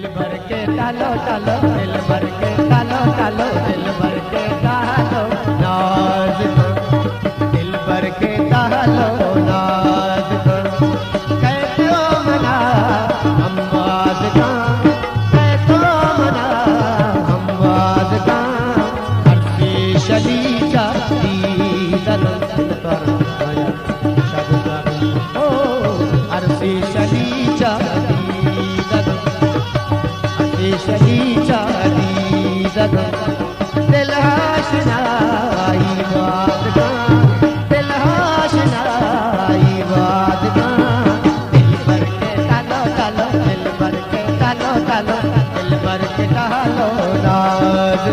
दिल भर के डालो डालो दिल भर के डालो डालो दिल भर के डालो नाज को दिल भर के डालो नाज को कैसे मना हम वाद का कैसे मना हम वाद का अर्शी शली जाती दलन कर आया शादी ओ अर्शी शली जाती शलीचा दीदन दिल हाशनाई बात का दिल हाशनाई बात का दिल भर के डालो डालो दिल भर के डालो डालो दिल भर के डालो नाज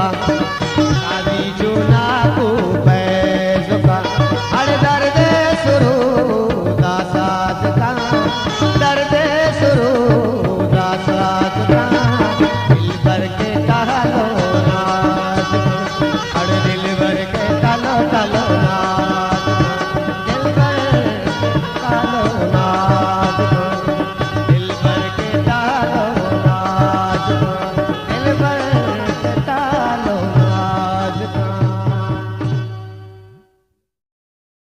बा